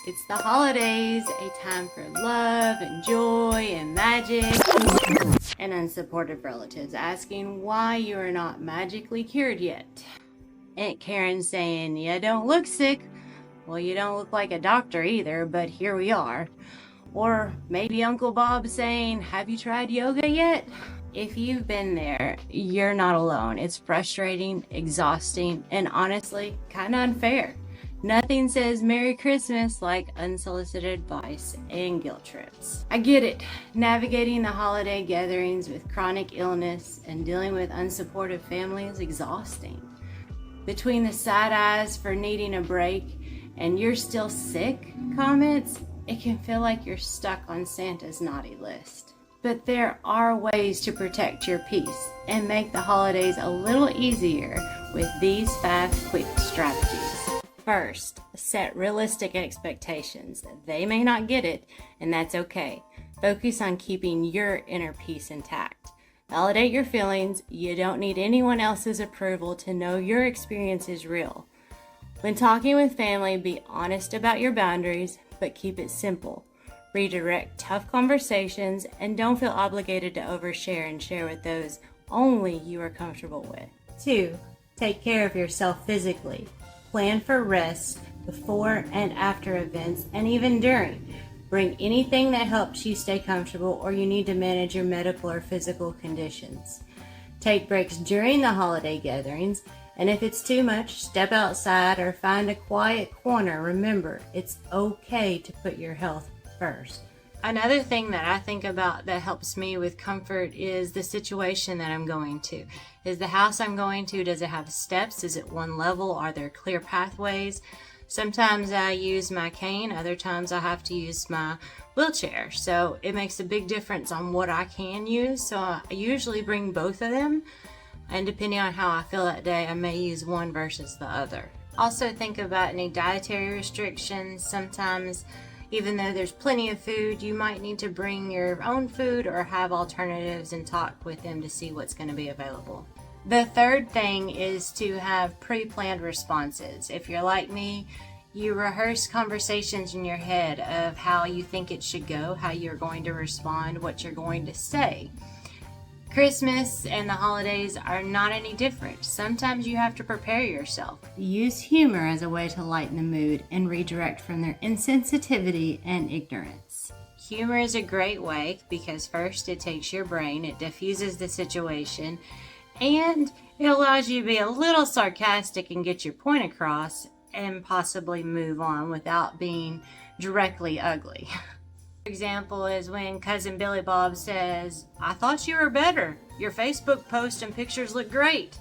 It's the holidays, a time for love and joy and magic. And unsupportive relatives asking why you are not magically cured yet. Aunt Karen saying, "You don't look sick." Well, you don't look like a doctor either, but here we are. Or maybe Uncle Bob saying, "Have you tried yoga yet?" If you've been there, you're not alone. It's frustrating, exhausting, and honestly, kind of unfair. Nothing says Merry Christmas like unsolicited advice and guilt trips. I get it. Navigating the holiday gatherings with chronic illness and dealing with unsupportive family is exhausting. Between the side eyes for needing a break and "you're still sick" comments, it can feel like you're stuck on Santa's naughty list. But there are ways to protect your peace and make the holidays a little easier with these 5 quick strategies. First, set realistic expectations. They may not get it, and that's okay. Focus on keeping your inner peace intact. Validate your feelings. You don't need anyone else's approval to know your experience is real. When talking with family, be honest about your boundaries, but keep it simple. Redirect tough conversations and don't feel obligated to overshare and share with those only you are comfortable with. 2. Take care of yourself physically. Plan for rest before and after events and even during. Bring anything that helps you stay comfortable or you need to manage your medical or physical conditions. Take breaks during the holiday gatherings, and if it's too much, step outside or find a quiet corner. Remember, it's okay to put your health first. Another thing that I think about that helps me with comfort is the situation that I'm going to. Is the house I'm going to, does it have steps? Is it one level? Are there clear pathways? Sometimes I use my cane, other times I have to use my wheelchair. So it makes a big difference on what I can use. So I usually bring both of them. And depending on how I feel that day, I may use one versus the other. Also think about any dietary restrictions. Sometimes, even though there's plenty of food, you might need to bring your own food or have alternatives and talk with them to see what's going to be available. The third thing is to have pre-planned responses. If you're like me, you rehearse conversations in your head of how you think it should go, how you're going to respond, what you're going to say. Christmas and the holidays are not any different. Sometimes you have to prepare yourself. Use humor as a way to lighten the mood and redirect from their insensitivity and ignorance. Humor is a great way because first it takes your brain, it diffuses the situation, and it allows you to be a little sarcastic and get your point across and possibly move on without being directly ugly. Example is when cousin Billy Bob says, "I thought you were better. Your Facebook posts and pictures look great."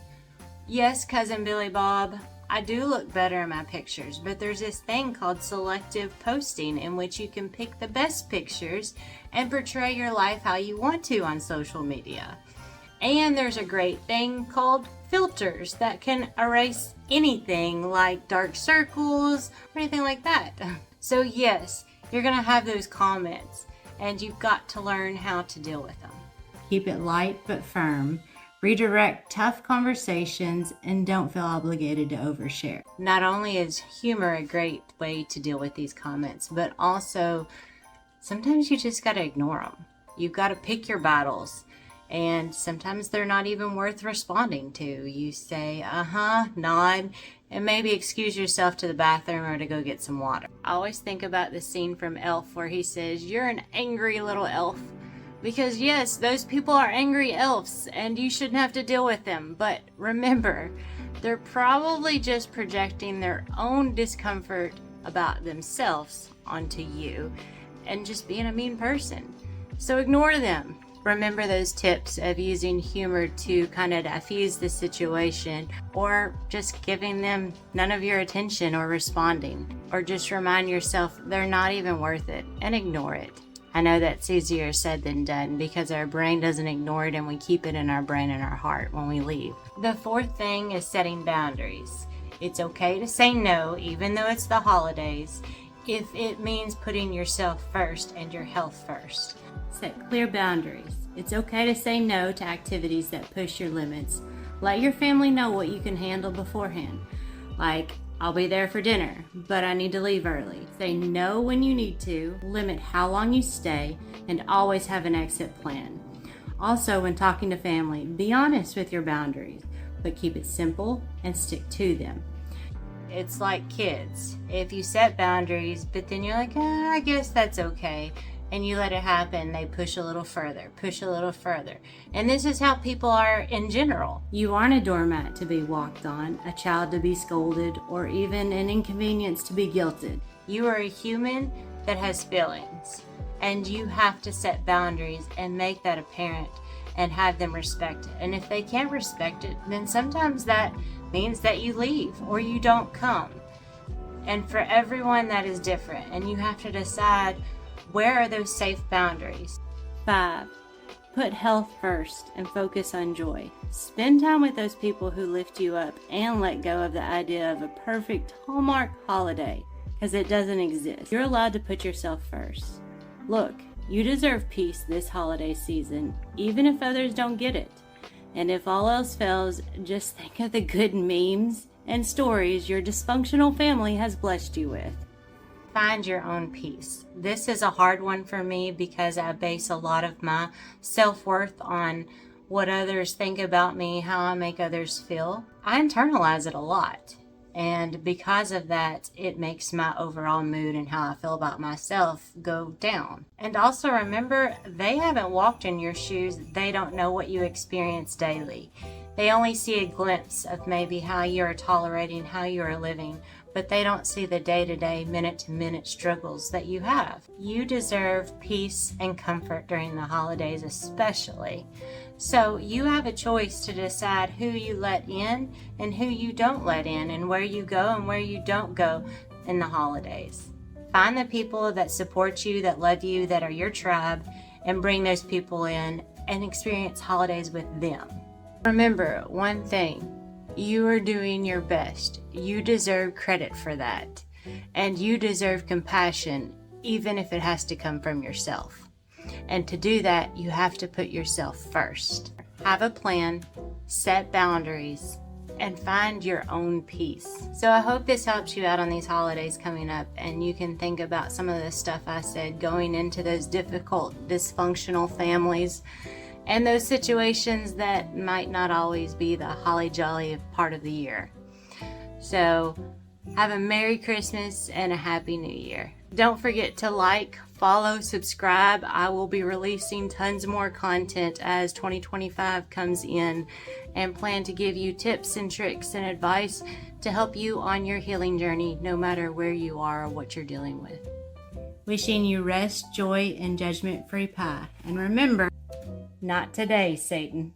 Yes, cousin Billy Bob, I do look better in my pictures, but there's this thing called selective posting in which you can pick the best pictures and portray your life how you want to on social media. And there's a great thing called filters that can erase anything like dark circles or anything like that. So yes, you're going to have those comments, and you've got to learn how to deal with them. Keep it light but firm. Redirect tough conversations, and don't feel obligated to overshare. Not only is humor a great way to deal with these comments, but also sometimes you just got to ignore them. You've got to pick your battles, and sometimes they're not even worth responding to. You say, nod, and maybe excuse yourself to the bathroom or to go get some water. I always think about the scene from Elf where he says, "You're an angry little elf." Because yes, those people are angry elves and you shouldn't have to deal with them. But remember, they're probably just projecting their own discomfort about themselves onto you and just being a mean person. So ignore them. Remember those tips of using humor to kind of diffuse the situation, or just giving them none of your attention or responding, or just remind yourself they're not even worth it and ignore it. I know that's easier said than done because our brain doesn't ignore it and we keep it in our brain and our heart when we leave. The fourth thing is setting boundaries. It's okay to say no, even though it's the holidays, if it means putting yourself first and your health first. Set clear boundaries. It's okay to say no to activities that push your limits. Let your family know what you can handle beforehand. Like, I'll be there for dinner, but I need to leave early. Say no when you need to, limit how long you stay, and always have an exit plan. Also, when talking to family, be honest with your boundaries, but keep it simple and stick to them. It's like kids. If you set boundaries, but then you're like, I guess that's okay, and you let it happen, they push a little further. And this is how people are in general. You aren't a doormat to be walked on, a child to be scolded, or even an inconvenience to be guilted. You are a human that has feelings, and you have to set boundaries and make that apparent and have them respect it. And if they can't respect it, then sometimes that means that you leave or you don't come. And for everyone, that is different, and you have to decide, where are those safe boundaries? 5. Put health first and focus on joy. Spend time with those people who lift you up and let go of the idea of a perfect Hallmark holiday, because it doesn't exist. You're allowed to put yourself first. Look, you deserve peace this holiday season, even if others don't get it. And if all else fails, just think of the good memes and stories your dysfunctional family has blessed you with. Find your own peace. This is a hard one for me because I base a lot of my self-worth on what others think about me, how I make others feel. I internalize it a lot. And because of that, it makes my overall mood and how I feel about myself go down. And also remember, they haven't walked in your shoes. They don't know what you experience daily. They only see a glimpse of maybe how you're tolerating, how you are living, but they don't see the day-to-day, minute-to-minute struggles that you have. You deserve peace and comfort during the holidays especially. So you have a choice to decide who you let in and who you don't let in, and where you go and where you don't go in the holidays. Find the people that support you, that love you, that are your tribe, and bring those people in and experience holidays with them. Remember one thing, you are doing your best. You deserve credit for that. And you deserve compassion, even if it has to come from yourself. And to do that, you have to put yourself first. Have a plan, set boundaries, and find your own peace. So I hope this helps you out on these holidays coming up, and you can think about some of the stuff I said going into those difficult, dysfunctional families and those situations that might not always be the holly jolly part of the year. So have a Merry Christmas and a Happy New Year. Don't forget to like, follow, subscribe. I will be releasing tons more content as 2025 comes in, and plan to give you tips and tricks and advice to help you on your healing journey, no matter where you are or what you're dealing with. Wishing you rest, joy, and judgment-free pie. And remember, not today, Satan.